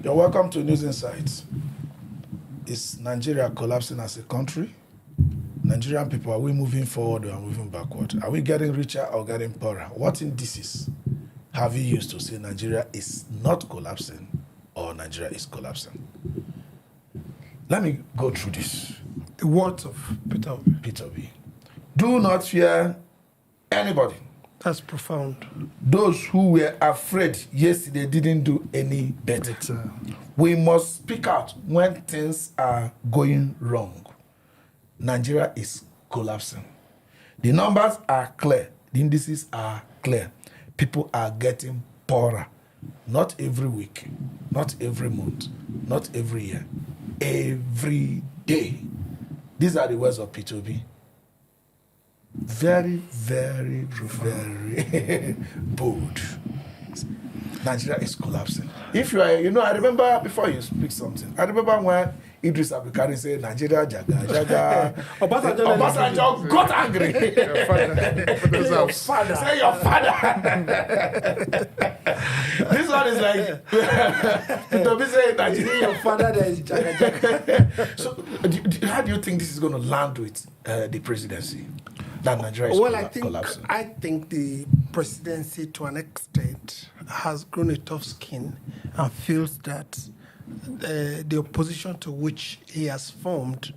You're welcome to News Insights. Is Nigeria collapsing as a country? Nigerian people, are we moving forward or moving backward? Are we getting richer or getting poorer? What indices have you used to say Nigeria is not collapsing or Nigeria is collapsing? Let me go through this. The words of Peter B. Do not fear anybody. That's profound. Those who were afraid yesterday didn't do any better. We must speak out when things are going wrong. Nigeria is collapsing. The numbers are clear. The indices are clear. People are getting poorer. Not every week, not every month, not every year. Every day. These are the words of P2B. Very, very, very bold. Nigeria is collapsing. If you are, I remember before you speak something, I remember when Idris Abdulkarim said, Nigeria, Jaga. Obasanjo got angry. Your father. Say your father. This one is like, to be saying Nigeria, your father, there is Jaga. So, how do you think this is going to land with the presidency? That Nigeria is collapsing? I think the presidency, to an extent, has grown a tough skin and feels that the opposition to which he has formed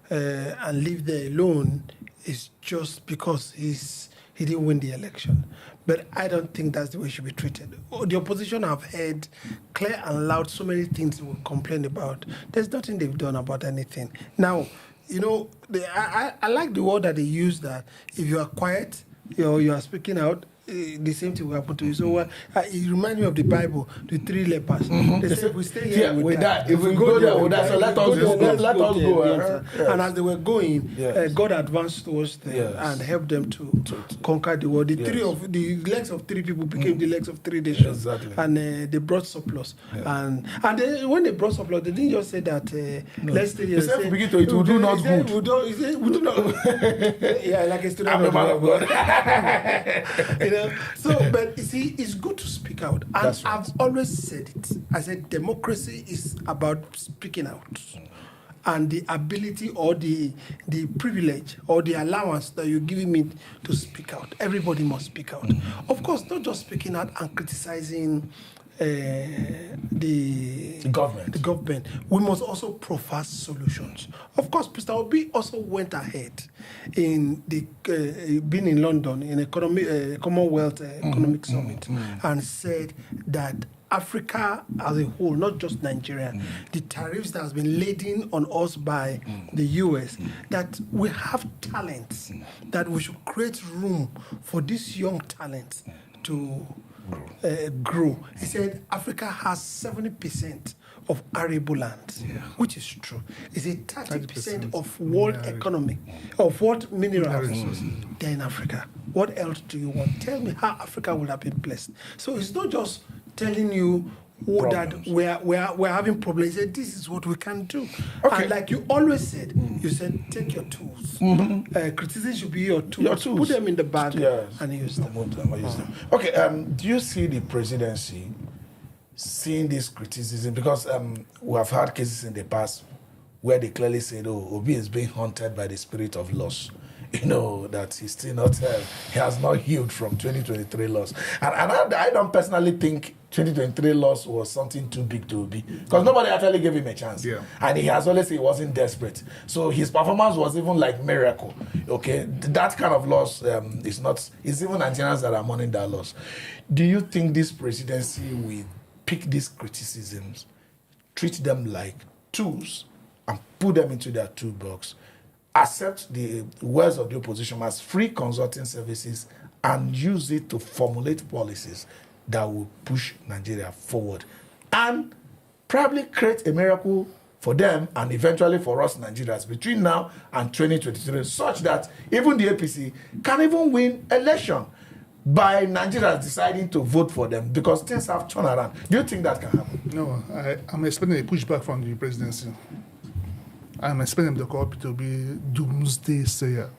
and leave there alone is just because he didn't win the election. But I don't think that's the way it should be treated. The opposition have heard clear and loud so many things they will complain about. There's nothing they've done about anything. Now, I like the word that they use, that if you are quiet, you are speaking out, the same thing will happen to you. So it reminds me of the Bible, the 3 lepers. Mm-hmm. They said, if we stay here, we die. If we go there, we die. So let us go. Yes. And as they were going, God advanced towards them and helped them to conquer the world. The legs of 3 people became the legs of 3 nations. Exactly. And they brought surplus. Yeah. And when they brought surplus, they didn't just say that, let's stay here. They said, it will do not good. We do not. Yeah, like a student of God. So, but you see, it's good to speak out. And right. I've always said it. I said democracy is about speaking out. And the ability or the privilege or the allowance that you're giving me to speak out. Everybody must speak out. Of course, not just speaking out and criticizing the government. We must also profess solutions. Of course, Mr. Obi also went ahead in the being in London in Commonwealth Economic Summit and said that Africa as a whole, not just Nigeria, the tariffs that has been laden on us by the US, that we have talents, that we should create room for these young talents to grow. He said Africa has 70% of arable land, which is true. It's a 30% of world economy, of world mineral resources. They're in Africa. What else do you want? Tell me how Africa would have been blessed. So it's not just telling you that we're having problems. He said, this is what we can do. Okay. And like you always said, you said, take your tools. Criticism should be your tools. Put them in the bag and use them. Okay, do you see the presidency seeing this criticism? Because we have had cases in the past where they clearly said, Obi is being haunted by the spirit of loss. That he's still not, he has not healed from 2023 loss. And I don't personally think 2023 loss was something too big to be, because nobody actually gave him a chance. Yeah. And he has always said he wasn't desperate. So his performance was even like miracle. Okay, that kind of loss is not, it's even Nigerians that are mourning that loss. Do you think this presidency will pick these criticisms, treat them like tools, and put them into their toolbox, accept the words of the opposition as free consulting services, and use it to formulate policies that will push Nigeria forward and probably create a miracle for them and eventually for us Nigerians between now and 2023, such that even the APC can even win election by Nigerians deciding to vote for them, because things have turned around. Do you think that can happen? No, I'm expecting a pushback from the presidency. I'm expecting the call to be doomsday sayer.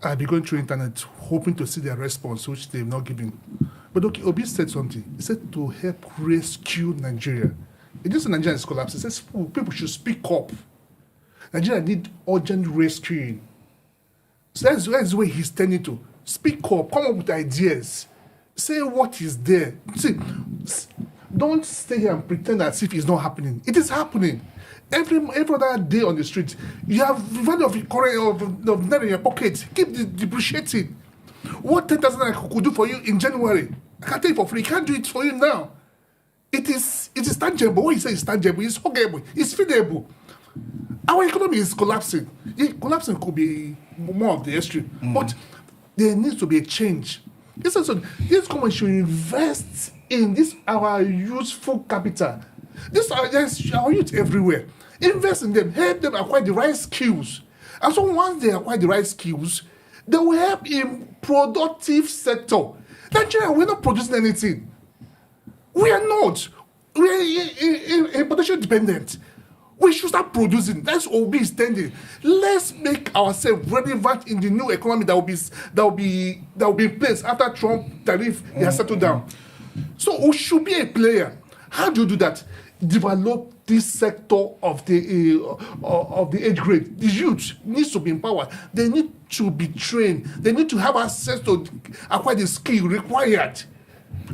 I'll be going through internet hoping to see their response, which they've not given. But okay, Obi said something. He said to help rescue Nigeria. It just Nigeria is collapsing. He says people should speak up. Nigeria need urgent rescuing. So that's the way he's turning to. Speak up, come up with ideas. Say what is there. See, don't stay here and pretend as if it's not happening. It is happening. Every other day on the street, you have value of net in your pocket. Keep depreciating. What 10,000 I could do for you in January, I can't tell you for free. I can't do it for you now. It is tangible. What you say is tangible. It's huggable. It's feedable. Our economy is collapsing. Yeah, collapsing could be more of the history, but there needs to be a change. This government should invest in this our useful capital. There's our youth everywhere. Invest in them, help them acquire the right skills. And so once they acquire the right skills, they will help in productive sector. Nigeria, we're not producing anything. We are not. We are potentially dependent. We should start producing. That's what we'll be standing. Let's make ourselves relevant in the new economy that will be in place after Trump tariff has settled down. So we should be a player. How do you do that? Develop this sector of the age grade. The youth needs to be empowered. They need to be trained. They need to have access to acquire the skill required.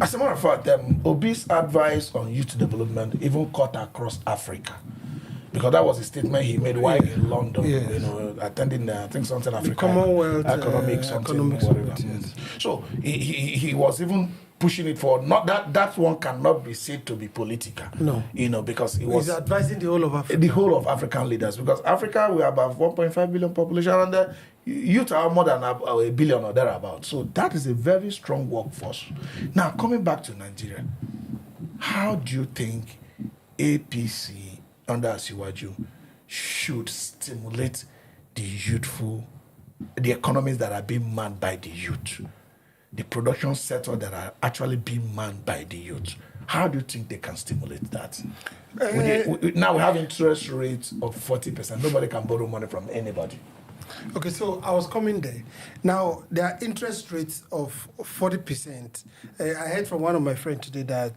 As a matter of fact, Obi's advice on youth development even cut across Africa. Because that was a statement he made while in London, attending, I think, something African. Commonwealth economics whatever. Yes. So he was even pushing it forward. Not that one cannot be said to be political. No. Because He's advising the whole of Africa. The whole of African leaders. Because Africa, we are about 1.5 billion population, and the youth are more than a billion or thereabout. So that is a very strong workforce. Now, coming back to Nigeria, how do you think APC under Asiwaju should stimulate the economies that are being manned by the youth, the production sector that are actually being manned by the youth? How do you think they can stimulate that? Now we have interest rates of 40%. Nobody can borrow money from anybody. Okay, so I was coming there. Now, there are interest rates of 40%. I heard from one of my friends today that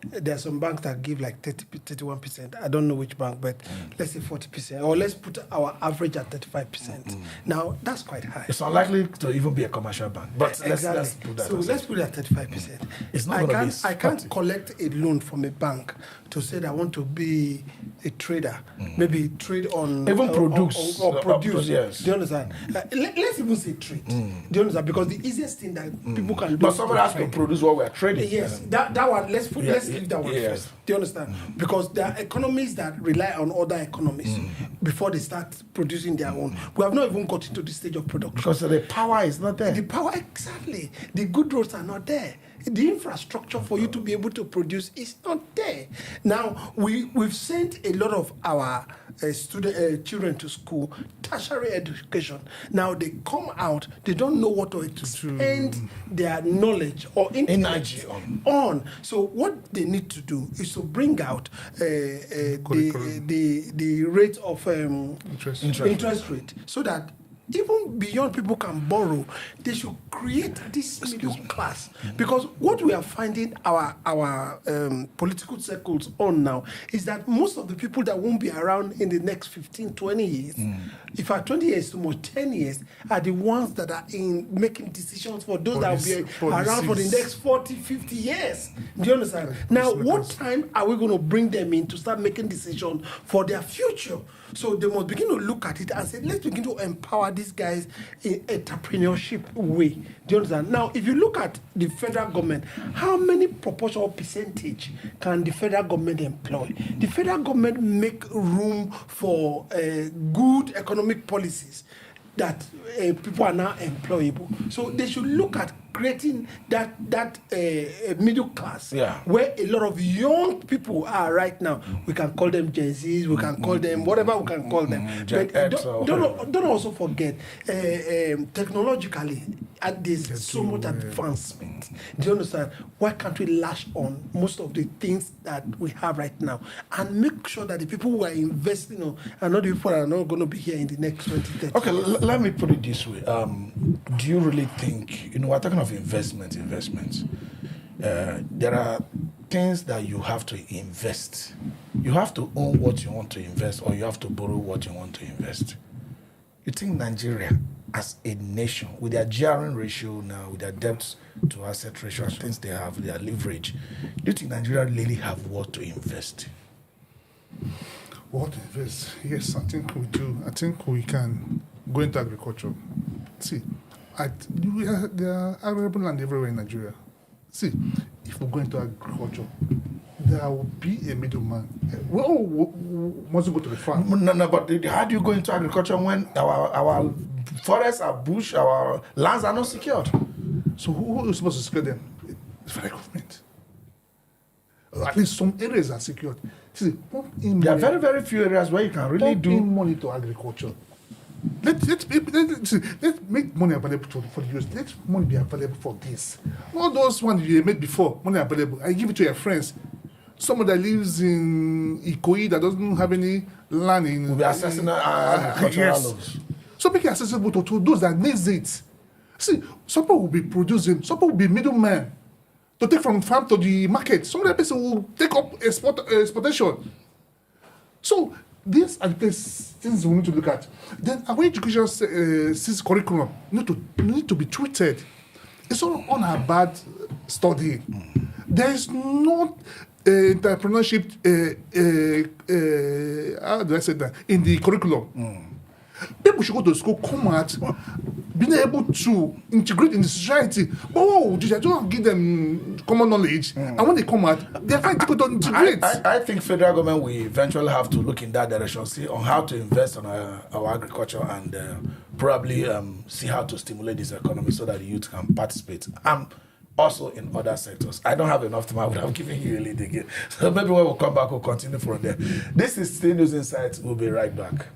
there are some banks that give like 31%. I don't know which bank, but let's say 40%. Or let's put our average at 35%. Now, that's quite high. It's unlikely to even be a commercial bank. But let's put that. So let's put it at 35%. It's not I can't collect a loan from a bank to say that I want to be a trader. Maybe trade on... Even produce. Or produce. Yes. Do you understand? Let's even say trade. Do you understand? Because the easiest thing that people can do... But somebody has to produce what we're trading. Yes, that one, let's leave that one first. Do you understand? Because there are economies that rely on other economies before they start producing their own. We have not even got into the stage of production. Because the power is not there. The power, exactly. The good roads are not there. The infrastructure for you to be able to produce is not there. Now, we've sent a lot of our children to school, tertiary education. Now, they come out, they don't know what to spend their knowledge or energy on. So what they need to do is to bring out the rate of interest rate so that even beyond people can borrow, they should create this middle class. Because what we are finding our political circles on now is that most of the people that won't be around in the next 15, 20 years, in fact 20 years to more, 10 years, are the ones that are in making decisions for those that will be around for the next 40, 50 years. Do you understand? Now, what time are we going to bring them in to start making decisions for their future? So they must begin to look at it and say, let's begin to empower these guys in entrepreneurship way. Do you understand? Now, if you look at the federal government, how many proportional percentage can the federal government employ? The federal government make room for good economic policies that people are now employable. So they should look at creating that middle class where a lot of young people are right now. We can call them Gen Zs, we can call them whatever we can call them. But don't also forget, technologically, there's so much advancement. Do you understand? Why can't we lash on most of the things that we have right now and make sure that the people who are investing are not the people that are not going to be here in the next 20, 30 Okay, let me put it this way. Do you really think, we're talking of investments. there are things that you have to invest. You have to own what you want to invest, or you have to borrow what you want to invest. You think Nigeria, as a nation, with their gearing ratio now, with their debt to asset ratio, and things they have, their leverage, do you think Nigeria really have what to invest? What invest? Yes, I think we do. I think we can go into agriculture. See, there are arable land everywhere in Nigeria. See, if we go into agriculture, there will be a middleman. We all must go to the farm. No, but how do you go into agriculture when our forests are bush, our lands are not secured? So who is supposed to secure them? The federal government. At least some areas are secured. See, there are very, very few areas where you can really do money to agriculture. Let's make money available for the youth. Let money be available for this. All those ones you made before, money available. I give it to your friends. Someone that lives in Ikoyi that doesn't have any land in... Will be accessing agricultural loans. So make it accessible to those that needs it. See, some people will be producing, some people will be middlemen to take from farm to the market. Some other person will take up exportation. So these are the things we need to look at. Then our education curriculum need to be treated. It's not on a bad study. There is not entrepreneurship, how do I say that, in the curriculum. People should go to school, come out, being able to integrate in the society. Oh, I don't give them common knowledge. And when they come out, they're fine to integrate. I think federal government will eventually have to look in that direction, see on how to invest on our agriculture, and probably see how to stimulate this economy so that the youth can participate. Also in other sectors. I don't have enough time. I would have given you a lead again. So maybe when we come back, we'll continue from there. This is Still News Insights. We'll be right back.